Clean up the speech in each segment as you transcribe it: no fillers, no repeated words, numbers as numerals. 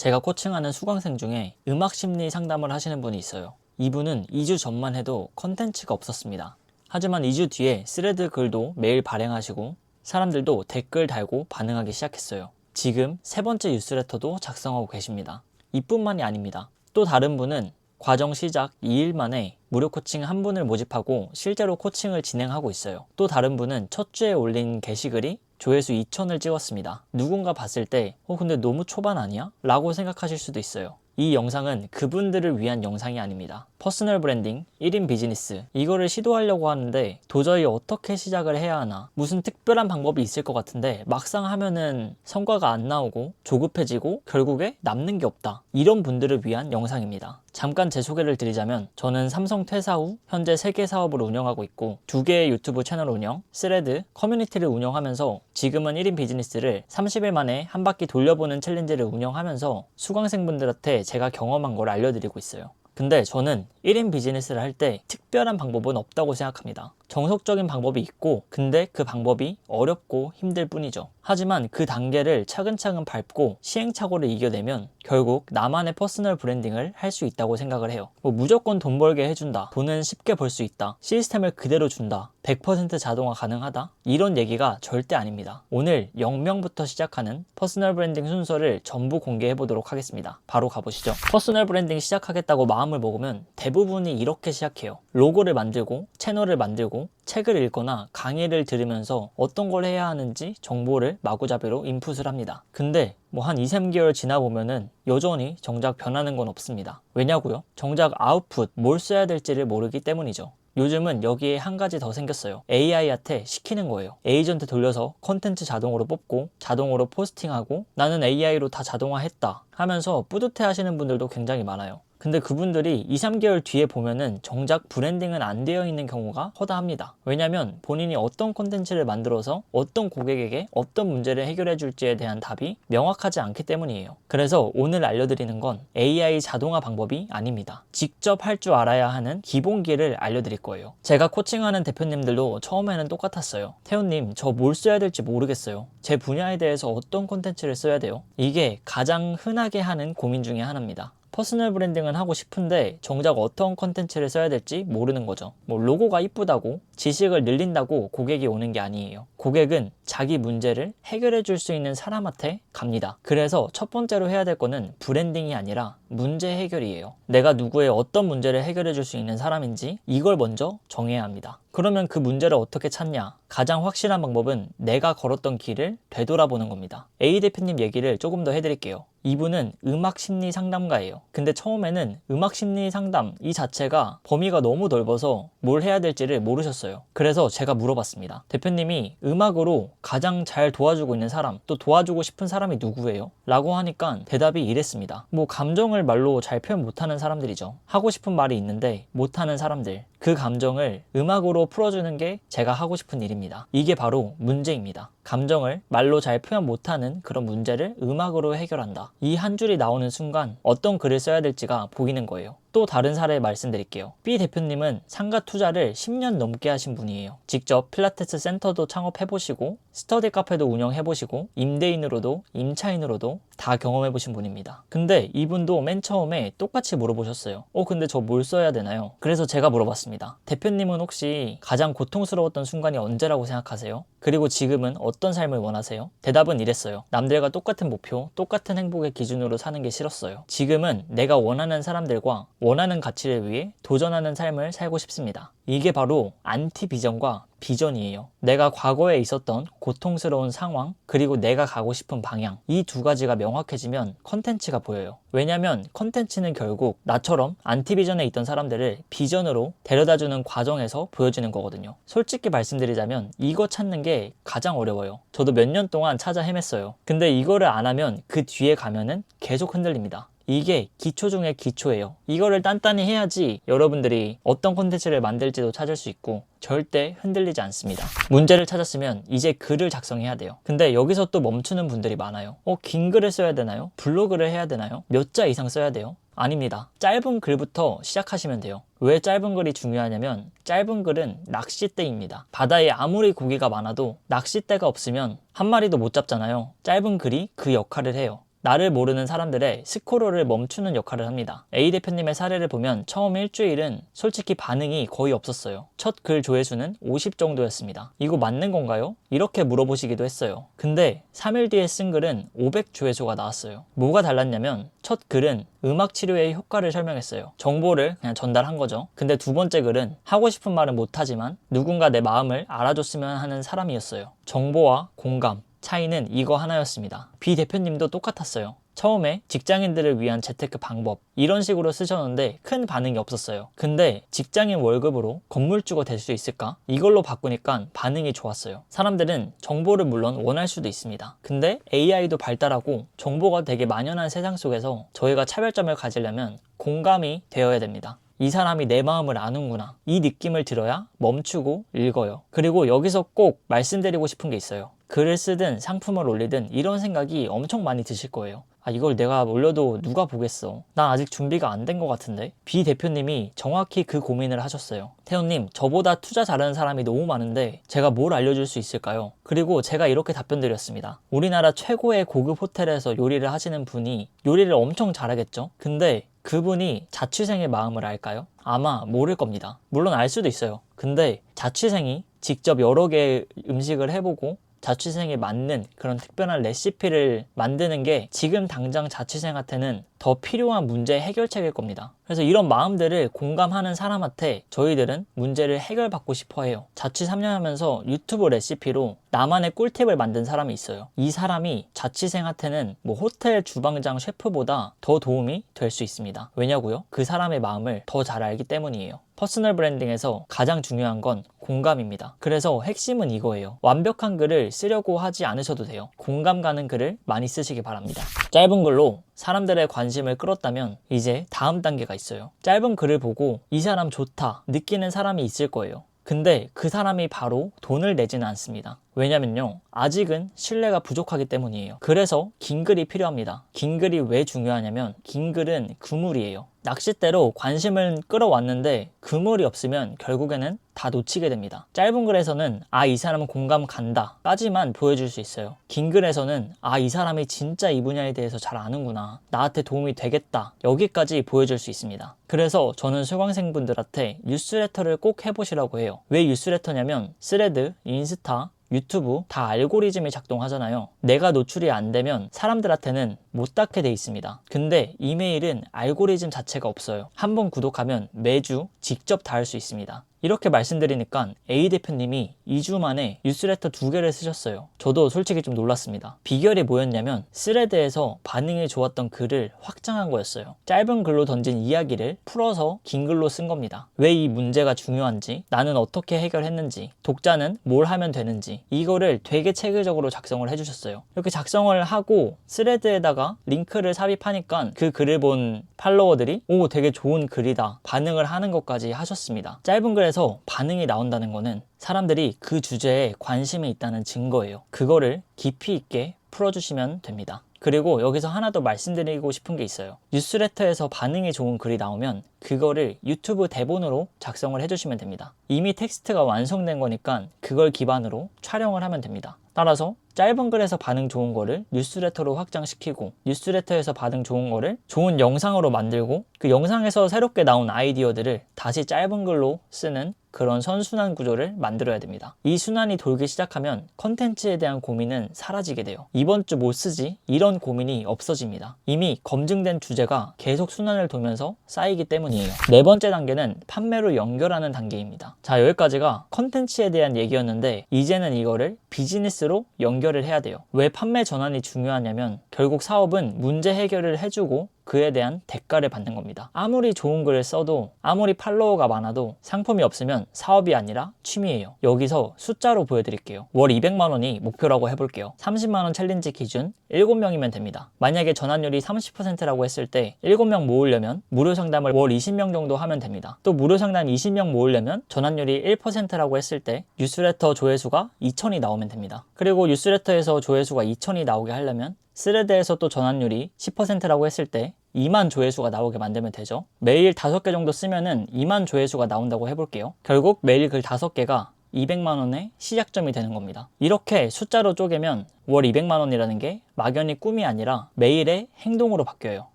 제가 코칭하는 수강생 중에 음악 심리 상담을 하시는 분이 있어요. 이분은 2주 전만 해도 컨텐츠가 없었습니다. 하지만 2주 뒤에 스레드 글도 매일 발행하시고 사람들도 댓글 달고 반응하기 시작했어요. 지금 3번째 뉴스레터도 작성하고 계십니다. 이뿐만이 아닙니다. 또 다른 분은 과정 시작 2일 만에 무료 코칭 한 분을 모집하고 실제로 코칭을 진행하고 있어요. 또 다른 분은 첫 주에 올린 게시글이 조회수 2,000을 찍었습니다. 누군가 봤을 때 근데 너무 초반 아니야? 라고 생각하실 수도 있어요. 이 영상은 그분들을 위한 영상이 아닙니다. 퍼스널 브랜딩, 1인 비즈니스 이거를 시도하려고 하는데 도저히 어떻게 시작을 해야 하나, 무슨 특별한 방법이 있을 것 같은데 막상 하면은 성과가 안 나오고 조급해지고 결국에 남는 게 없다, 이런 분들을 위한 영상입니다. 잠깐 제 소개를 드리자면 저는 삼성 퇴사 후 현재 3개 사업을 운영하고 있고 2개의 유튜브 채널 운영, 스레드, 커뮤니티를 운영하면서 지금은 1인 비즈니스를 30일 만에 한 바퀴 돌려보는 챌린지를 운영하면서 수강생분들한테 제가 경험한 걸 알려드리고 있어요. 근데 저는 1인 비즈니스를 할 때 특별한 방법은 없다고 생각합니다. 정석적인 방법이 있고 근데 그 방법이 어렵고 힘들 뿐이죠. 하지만 그 단계를 차근차근 밟고 시행착오를 이겨내면 결국 나만의 퍼스널 브랜딩을 할 수 있다고 생각을 해요. 무조건 돈 벌게 해준다, 돈은 쉽게 벌 수 있다, 시스템을 그대로 준다, 100% 자동화 가능하다, 이런 얘기가 절대 아닙니다. 오늘 0명부터 시작하는 퍼스널 브랜딩 순서를 전부 공개해 보도록 하겠습니다. 바로 가보시죠. 퍼스널 브랜딩 시작하겠다고 마음을 먹으면 대부분이 이렇게 시작해요. 로고를 만들고 채널을 만들고 책을 읽거나 강의를 들으면서 어떤 걸 해야 하는지 정보를 마구잡이로 인풋을 합니다. 근데 한 2-3개월 지나 보면은 여전히 정작 변하는 건 없습니다. 왜냐고요? 정작 아웃풋, 뭘 써야 될지를 모르기 때문이죠. 요즘은 여기에 한 가지 더 생겼어요. AI한테 시키는 거예요. 에이전트 돌려서 컨텐츠 자동으로 뽑고 자동으로 포스팅하고 나는 AI로 다 자동화했다 하면서 뿌듯해 하시는 분들도 굉장히 많아요. 근데 그분들이 2-3개월 뒤에 보면은 정작 브랜딩은 안 되어 있는 경우가 허다합니다. 왜냐면 본인이 어떤 콘텐츠를 만들어서 어떤 고객에게 어떤 문제를 해결해 줄지에 대한 답이 명확하지 않기 때문이에요. 그래서 오늘 알려드리는 건 AI 자동화 방법이 아닙니다. 직접 할 줄 알아야 하는 기본기를 알려드릴 거예요. 제가 코칭하는 대표님들도 처음에는 똑같았어요. 태훈님, 저 뭘 써야 될지 모르겠어요. 제 분야에 대해서 어떤 콘텐츠를 써야 돼요? 이게 가장 흔하게 하는 고민 중에 하나입니다. 퍼스널 브랜딩은 하고 싶은데 정작 어떤 컨텐츠를 써야 될지 모르는 거죠. 로고가 이쁘다고 지식을 늘린다고 고객이 오는 게 아니에요. 고객은 자기 문제를 해결해 줄 수 있는 사람한테 갑니다. 그래서 첫 번째로 해야 될 거는 브랜딩이 아니라 문제 해결이에요. 내가 누구의 어떤 문제를 해결해 줄 수 있는 사람인지 이걸 먼저 정해야 합니다. 그러면 그 문제를 어떻게 찾냐? 가장 확실한 방법은 내가 걸었던 길을 되돌아보는 겁니다. A 대표님 얘기를 조금 더 해드릴게요. 이분은 음악 심리 상담가예요. 근데 처음에는 음악 심리 상담 이 자체가 범위가 너무 넓어서 뭘 해야 될지를 모르셨어요. 그래서 제가 물어봤습니다. 대표님이 음악으로 가장 잘 도와주고 있는 사람, 또 도와주고 싶은 사람이 누구예요? 라고 하니까 대답이 이랬습니다. 감정을 말로 잘 표현 못하는 사람들이죠. 하고 싶은 말이 있는데 못하는 사람들. 그 감정을 음악으로 풀어주는 게 제가 하고 싶은 일입니다. 이게 바로 문제입니다. 감정을 말로 잘 표현 못하는 그런 문제를 음악으로 해결한다. 이 한 줄이 나오는 순간 어떤 글을 써야 될지가 보이는 거예요. 또 다른 사례 말씀드릴게요. B 대표님은 상가 투자를 10년 넘게 하신 분이에요. 직접 필라테스 센터도 창업해보시고 스터디 카페도 운영해보시고 임대인으로도 임차인으로도 다 경험해보신 분입니다. 근데 이분도 맨 처음에 똑같이 물어보셨어요. 근데 저 뭘 써야 되나요? 그래서 제가 물어봤습니다. 대표님은 혹시 가장 고통스러웠던 순간이 언제라고 생각하세요? 그리고 지금은 어떤 삶을 원하세요? 대답은 이랬어요. 남들과 똑같은 목표, 똑같은 행복의 기준으로 사는 게 싫었어요. 지금은 내가 원하는 사람들과 원하는 가치를 위해 도전하는 삶을 살고 싶습니다. 이게 바로 안티 비전과 비전이에요. 내가 과거에 있었던 고통스러운 상황, 그리고 내가 가고 싶은 방향, 이 두 가지가 명확해지면 컨텐츠가 보여요. 왜냐면 컨텐츠는 결국 나처럼 안티 비전에 있던 사람들을 비전으로 데려다주는 과정에서 보여지는 거거든요. 솔직히 말씀드리자면 이거 찾는 게 가장 어려워요. 저도 몇 년 동안 찾아 헤맸어요. 근데 이거를 안 하면 그 뒤에 가면은 계속 흔들립니다. 이게 기초 중에 기초예요. 이거를 단단히 해야지 여러분들이 어떤 콘텐츠를 만들지도 찾을 수 있고 절대 흔들리지 않습니다. 문제를 찾았으면 이제 글을 작성해야 돼요. 근데 여기서 또 멈추는 분들이 많아요. 긴 글을 써야 되나요? 블로그를 해야 되나요? 몇 자 이상 써야 돼요? 아닙니다. 짧은 글부터 시작하시면 돼요. 왜 짧은 글이 중요하냐면 짧은 글은 낚싯대입니다. 바다에 아무리 고기가 많아도 낚싯대가 없으면 한 마리도 못 잡잖아요. 짧은 글이 그 역할을 해요. 나를 모르는 사람들의 스크롤을 멈추는 역할을 합니다. A 대표님의 사례를 보면 처음 일주일은 솔직히 반응이 거의 없었어요. 첫 글 조회수는 50 정도였습니다. 이거 맞는 건가요? 이렇게 물어보시기도 했어요. 근데 3일 뒤에 쓴 글은 500 조회수가 나왔어요. 뭐가 달랐냐면 첫 글은 음악 치료의 효과를 설명했어요. 정보를 그냥 전달한 거죠. 근데 두 번째 글은 하고 싶은 말은 못하지만 누군가 내 마음을 알아줬으면 하는 사람이었어요. 정보와 공감, 차이는 이거 하나였습니다. B 대표님도 똑같았어요. 처음에 직장인들을 위한 재테크 방법 이런 식으로 쓰셨는데 큰 반응이 없었어요. 근데 직장인 월급으로 건물주가 될 수 있을까? 이걸로 바꾸니까 반응이 좋았어요. 사람들은 정보를 물론 원할 수도 있습니다. 근데 AI도 발달하고 정보가 되게 만연한 세상 속에서 저희가 차별점을 가지려면 공감이 되어야 됩니다. 이 사람이 내 마음을 아는구나. 이 느낌을 들어야 멈추고 읽어요. 그리고 여기서 꼭 말씀드리고 싶은 게 있어요. 글을 쓰든 상품을 올리든 이런 생각이 엄청 많이 드실 거예요. 이걸 내가 올려도 누가 보겠어. 난 아직 준비가 안 된 것 같은데. B 대표님이 정확히 그 고민을 하셨어요. 태훈님, 저보다 투자 잘하는 사람이 너무 많은데 제가 뭘 알려줄 수 있을까요? 그리고 제가 이렇게 답변 드렸습니다. 우리나라 최고의 고급 호텔에서 요리를 하시는 분이 요리를 엄청 잘하겠죠? 근데 그분이 자취생의 마음을 알까요? 아마 모를 겁니다. 물론 알 수도 있어요. 근데 자취생이 직접 여러 개의 음식을 해보고 자취생에 맞는 그런 특별한 레시피를 만드는 게 지금 당장 자취생한테는 더 필요한 문제 해결책일 겁니다. 그래서 이런 마음들을 공감하는 사람한테 저희들은 문제를 해결받고 싶어 해요. 자취 3년 하면서 유튜브 레시피로 나만의 꿀팁을 만든 사람이 있어요. 이 사람이 자취생한테는 뭐 호텔 주방장 셰프보다 더 도움이 될 수 있습니다. 왜냐고요? 그 사람의 마음을 더 잘 알기 때문이에요. 퍼스널 브랜딩에서 가장 중요한 건 공감입니다. 그래서 핵심은 이거예요. 완벽한 글을 쓰려고 하지 않으셔도 돼요. 공감 가는 글을 많이 쓰시기 바랍니다. 짧은 글로 사람들의 관심을 끌었다면 이제 다음 단계가 있어요. 짧은 글을 보고 이 사람 좋다 느끼는 사람이 있을 거예요. 근데 그 사람이 바로 돈을 내지는 않습니다. 왜냐면요, 아직은 신뢰가 부족하기 때문이에요. 그래서 긴 글이 필요합니다. 긴 글이 왜 중요하냐면 긴 글은 그물이에요. 낚싯대로 관심을 끌어왔는데 그물이 없으면 결국에는 다 놓치게 됩니다. 짧은 글에서는 이 사람은 공감 간다 까지만 보여줄 수 있어요. 긴 글에서는 이 사람이 진짜 이 분야에 대해서 잘 아는구나, 나한테 도움이 되겠다, 여기까지 보여줄 수 있습니다. 그래서 저는 수강생분들한테 뉴스레터를 꼭 해보시라고 해요. 왜 뉴스레터냐면 스레드, 인스타, 유튜브 다 알고리즘이 작동하잖아요. 내가 노출이 안 되면 사람들한테는 못 닿게 돼 있습니다. 근데 이메일은 알고리즘 자체가 없어요. 한번 구독하면 매주 직접 닿을 수 있습니다. 이렇게 말씀드리니까 A 대표님이 2주 만에 뉴스레터 2개를 쓰셨어요. 저도 솔직히 좀 놀랐습니다. 비결이 뭐였냐면 스레드에서 반응이 좋았던 글을 확장한 거였어요. 짧은 글로 던진 이야기를 풀어서 긴 글로 쓴 겁니다. 왜 이 문제가 중요한지, 나는 어떻게 해결했는지, 독자는 뭘 하면 되는지, 이거를 되게 체계적으로 작성을 해주셨어요. 이렇게 작성을 하고 스레드에다가 링크를 삽입하니까 그 글을 본 팔로워들이 되게 좋은 글이다 반응을 하는 것까지 하셨습니다. 짧은 글에서 반응이 나온다는 거는 사람들이 그 주제에 관심이 있다는 증거예요. 그거를 깊이 있게 풀어주시면 됩니다. 그리고 여기서 하나 더 말씀드리고 싶은 게 있어요. 뉴스레터에서 반응이 좋은 글이 나오면 그거를 유튜브 대본으로 작성을 해주시면 됩니다. 이미 텍스트가 완성된 거니까 그걸 기반으로 촬영을 하면 됩니다. 따라서 짧은 글에서 반응 좋은 거를 뉴스레터로 확장시키고, 뉴스레터에서 반응 좋은 거를 좋은 영상으로 만들고, 그 영상에서 새롭게 나온 아이디어들을 다시 짧은 글로 쓰는 그런 선순환 구조를 만들어야 됩니다. 이 순환이 돌기 시작하면 컨텐츠에 대한 고민은 사라지게 돼요. 이번 주 뭐 쓰지? 이런 고민이 없어집니다. 이미 검증된 주제가 계속 순환을 돌면서 쌓이기 때문이에요. 네 번째 단계는 판매로 연결하는 단계입니다. 자, 여기까지가 컨텐츠에 대한 얘기였는데 이제는 이거를 비즈니스로 연결을 해야 돼요. 왜 판매 전환이 중요하냐면 결국 사업은 문제 해결을 해주고 그에 대한 대가를 받는 겁니다. 아무리 좋은 글을 써도, 아무리 팔로워가 많아도 상품이 없으면 사업이 아니라 취미예요. 여기서 숫자로 보여드릴게요. 월 200만 원이 목표라고 해볼게요. 30만 원 챌린지 기준 7명이면 됩니다. 만약에 전환율이 30%라고 했을 때 7명 모으려면 무료 상담을 월 20명 정도 하면 됩니다. 또 무료 상담 20명 모으려면 전환율이 1%라고 했을 때 뉴스레터 조회수가 2,000이 나오면 됩니다. 그리고 뉴스레터에서 조회수가 2,000이 나오게 하려면 스레드에서 또 전환율이 10%라고 했을 때 2만 조회수가 나오게 만들면 되죠. 매일 5개 정도 쓰면은 2만 조회수가 나온다고 해볼게요. 결국 매일 글 5개가 200만 원의 시작점이 되는 겁니다. 이렇게 숫자로 쪼개면 월 200만 원이라는 게 막연히 꿈이 아니라 매일의 행동으로 바뀌어요.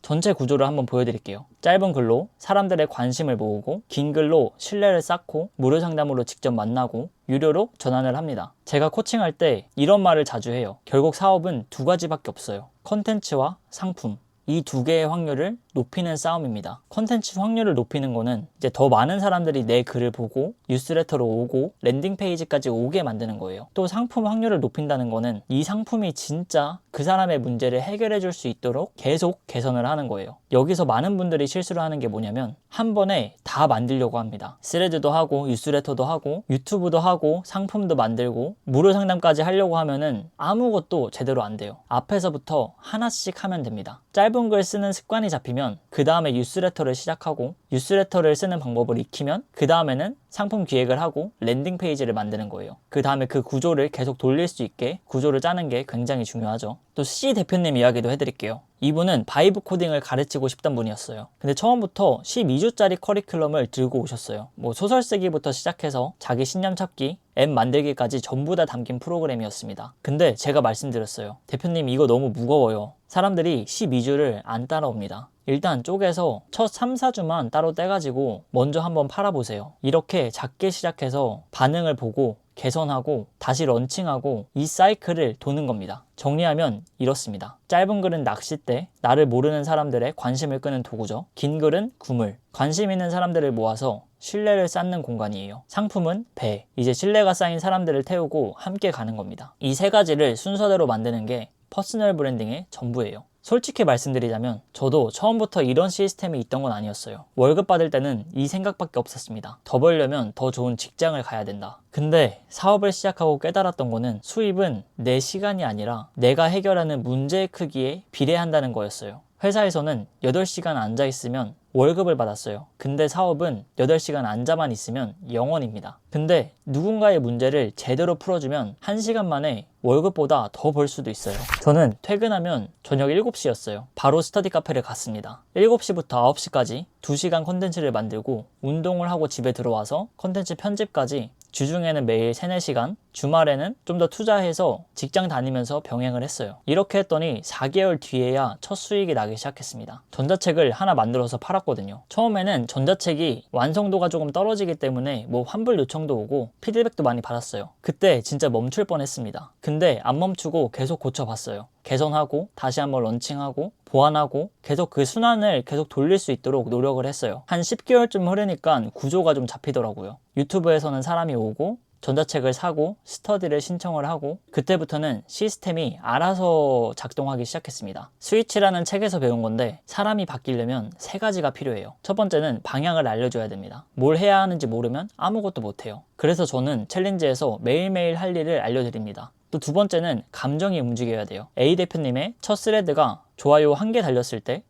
전체 구조를 한번 보여드릴게요. 짧은 글로 사람들의 관심을 모으고, 긴 글로 신뢰를 쌓고, 무료 상담으로 직접 만나고, 유료로 전환을 합니다. 제가 코칭할 때 이런 말을 자주 해요. 결국 사업은 두 가지밖에 없어요. 컨텐츠와 상품. 이 두 개의 확률을 높이는 싸움입니다. 컨텐츠 확률을 높이는 거는 이제 더 많은 사람들이 내 글을 보고 뉴스레터로 오고 랜딩 페이지까지 오게 만드는 거예요. 또 상품 확률을 높인다는 거는 이 상품이 진짜 그 사람의 문제를 해결해 줄 수 있도록 계속 개선을 하는 거예요. 여기서 많은 분들이 실수를 하는 게 뭐냐면 한 번에 다 만들려고 합니다. 스레드도 하고 뉴스레터도 하고 유튜브도 하고 상품도 만들고 무료 상담까지 하려고 하면은 아무것도 제대로 안 돼요. 앞에서부터 하나씩 하면 됩니다. 짧은 글 쓰는 습관이 잡히면 그 다음에 뉴스레터를 시작하고, 뉴스레터를 쓰는 방법을 익히면 그 다음에는 상품 기획을 하고 랜딩 페이지를 만드는 거예요. 그 다음에 그 구조를 계속 돌릴 수 있게 구조를 짜는 게 굉장히 중요하죠. 또 C 대표님 이야기도 해드릴게요. 이분은 바이브 코딩을 가르치고 싶던 분이었어요. 근데 처음부터 12주짜리 커리큘럼을 들고 오셨어요. 뭐 소설 쓰기부터 시작해서 자기 신념 찾기, 앱 만들기까지 전부 다 담긴 프로그램이었습니다. 근데 제가 말씀드렸어요. 대표님 이거 너무 무거워요. 사람들이 12주를 안 따라옵니다. 일단 쪼개서 첫 3, 4주만 따로 떼가지고 먼저 한번 팔아보세요. 이렇게 작게 시작해서 반응을 보고 개선하고 다시 런칭하고 이 사이클을 도는 겁니다. 정리하면 이렇습니다. 짧은 글은 낚싯대, 나를 모르는 사람들의 관심을 끄는 도구죠. 긴 글은 구물, 관심 있는 사람들을 모아서 신뢰를 쌓는 공간이에요. 상품은 배, 이제 신뢰가 쌓인 사람들을 태우고 함께 가는 겁니다. 이 세 가지를 순서대로 만드는 게 퍼스널 브랜딩의 전부예요. 솔직히 말씀드리자면 저도 처음부터 이런 시스템이 있던 건 아니었어요. 월급 받을 때는 이 생각밖에 없었습니다. 더 벌려면 더 좋은 직장을 가야 된다. 근데 사업을 시작하고 깨달았던 거는 수입은 내 시간이 아니라 내가 해결하는 문제의 크기에 비례한다는 거였어요. 회사에서는 8시간 앉아있으면 월급을 받았어요. 근데 사업은 8시간 앉아만 있으면 0원입니다. 근데 누군가의 문제를 제대로 풀어주면 1시간 만에 월급보다 더 벌 수도 있어요. 저는 퇴근하면 저녁 7시였어요. 바로 스터디 카페를 갔습니다. 7시부터 9시까지 2시간 컨텐츠를 만들고 운동을 하고 집에 들어와서 컨텐츠 편집까지 주중에는 매일 3, 4시간, 주말에는 좀 더 투자해서 직장 다니면서 병행을 했어요. 이렇게 했더니 4개월 뒤에야 첫 수익이 나기 시작했습니다. 전자책을 하나 만들어서 팔았거든요. 처음에는 전자책이 완성도가 조금 떨어지기 때문에 뭐 환불 요청도 오고 피드백도 많이 받았어요. 그때 진짜 멈출 뻔했습니다. 근데 안 멈추고 계속 고쳐봤어요. 개선하고 다시 한번 런칭하고 보완하고 계속 그 순환을 계속 돌릴 수 있도록 노력을 했어요. 한 10개월쯤 흐르니까 구조가 좀 잡히더라고요. 유튜브에서는 사람이 오고 전자책을 사고 스터디를 신청을 하고 그때부터는 시스템이 알아서 작동하기 시작했습니다. 스위치라는 책에서 배운 건데 사람이 바뀌려면 3가지가 필요해요. 첫 번째는 방향을 알려줘야 됩니다. 뭘 해야 하는지 모르면 아무것도 못해요. 그래서 저는 챌린지에서 매일매일 할 일을 알려드립니다. 또 두 번째는 감정이 움직여야 돼요. A 대표님의 첫 스레드가 좋아요 1개 달렸을 때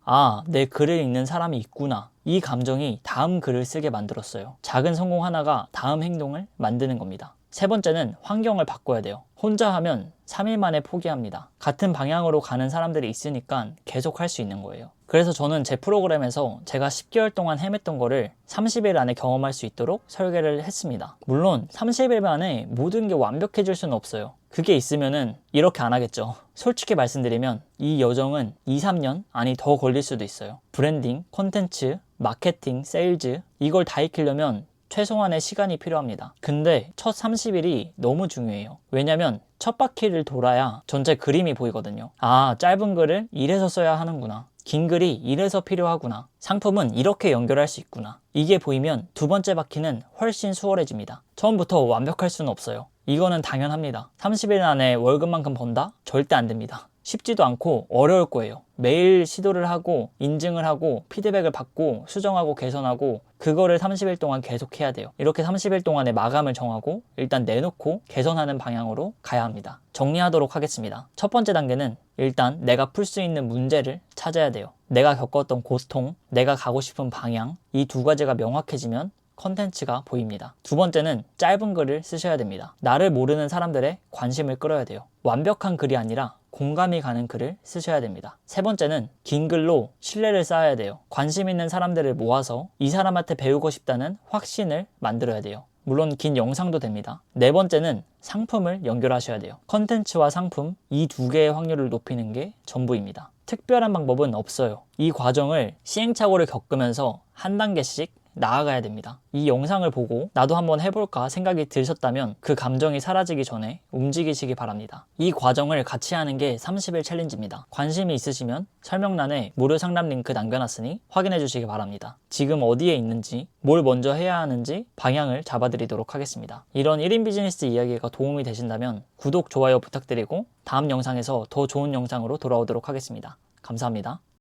내 글을 읽는 사람이 있구나. 이 감정이 다음 글을 쓰게 만들었어요. 작은 성공 하나가 다음 행동을 만드는 겁니다. 세 번째는 환경을 바꿔야 돼요. 혼자 하면 3일 만에 포기합니다. 같은 방향으로 가는 사람들이 있으니까 계속 할 수 있는 거예요. 그래서 저는 제 프로그램에서 제가 10개월 동안 헤맸던 거를 30일 안에 경험할 수 있도록 설계를 했습니다. 물론 30일 만에 모든 게 완벽해질 수는 없어요. 그게 있으면은 이렇게 안 하겠죠. 솔직히 말씀드리면 이 여정은 2, 3년 아니 더 걸릴 수도 있어요. 브랜딩, 콘텐츠, 마케팅, 세일즈 이걸 다 익히려면 최소한의 시간이 필요합니다. 근데 첫 30일이 너무 중요해요. 왜냐면 첫 바퀴를 돌아야 전체 그림이 보이거든요. 짧은 글을 이래서 써야 하는구나. 긴 글이 이래서 필요하구나. 상품은 이렇게 연결할 수 있구나. 이게 보이면 두 번째 바퀴는 훨씬 수월해집니다. 처음부터 완벽할 수는 없어요. 이거는 당연합니다. 30일 안에 월급만큼 번다? 절대 안 됩니다. 쉽지도 않고 어려울 거예요. 매일 시도를 하고 인증을 하고 피드백을 받고 수정하고 개선하고 그거를 30일 동안 계속 해야 돼요. 이렇게 30일 동안의 마감을 정하고 일단 내놓고 개선하는 방향으로 가야 합니다. 정리하도록 하겠습니다. 첫 번째 단계는 일단 내가 풀 수 있는 문제를 찾아야 돼요. 내가 겪었던 고통, 내가 가고 싶은 방향 이 두 가지가 명확해지면 컨텐츠가 보입니다. 두 번째는 짧은 글을 쓰셔야 됩니다. 나를 모르는 사람들의 관심을 끌어야 돼요. 완벽한 글이 아니라 공감이 가는 글을 쓰셔야 됩니다. 세 번째는 긴 글로 신뢰를 쌓아야 돼요. 관심 있는 사람들을 모아서 이 사람한테 배우고 싶다는 확신을 만들어야 돼요. 물론 긴 영상도 됩니다. 네 번째는 상품을 연결하셔야 돼요. 컨텐츠와 상품, 이 두 개의 확률을 높이는 게 전부입니다. 특별한 방법은 없어요. 이 과정을 시행착오를 겪으면서 한 단계씩 나아가야 됩니다. 이 영상을 보고 나도 한번 해볼까 생각이 드셨다면 그 감정이 사라지기 전에 움직이시기 바랍니다. 이 과정을 같이 하는 게 30일 챌린지입니다. 관심이 있으시면 설명란에 무료 상담 링크 남겨놨으니 확인해 주시기 바랍니다. 지금 어디에 있는지, 뭘 먼저 해야 하는지 방향을 잡아드리도록 하겠습니다. 이런 1인 비즈니스 이야기가 도움이 되신다면 구독, 좋아요 부탁드리고 다음 영상에서 더 좋은 영상으로 돌아오도록 하겠습니다. 감사합니다.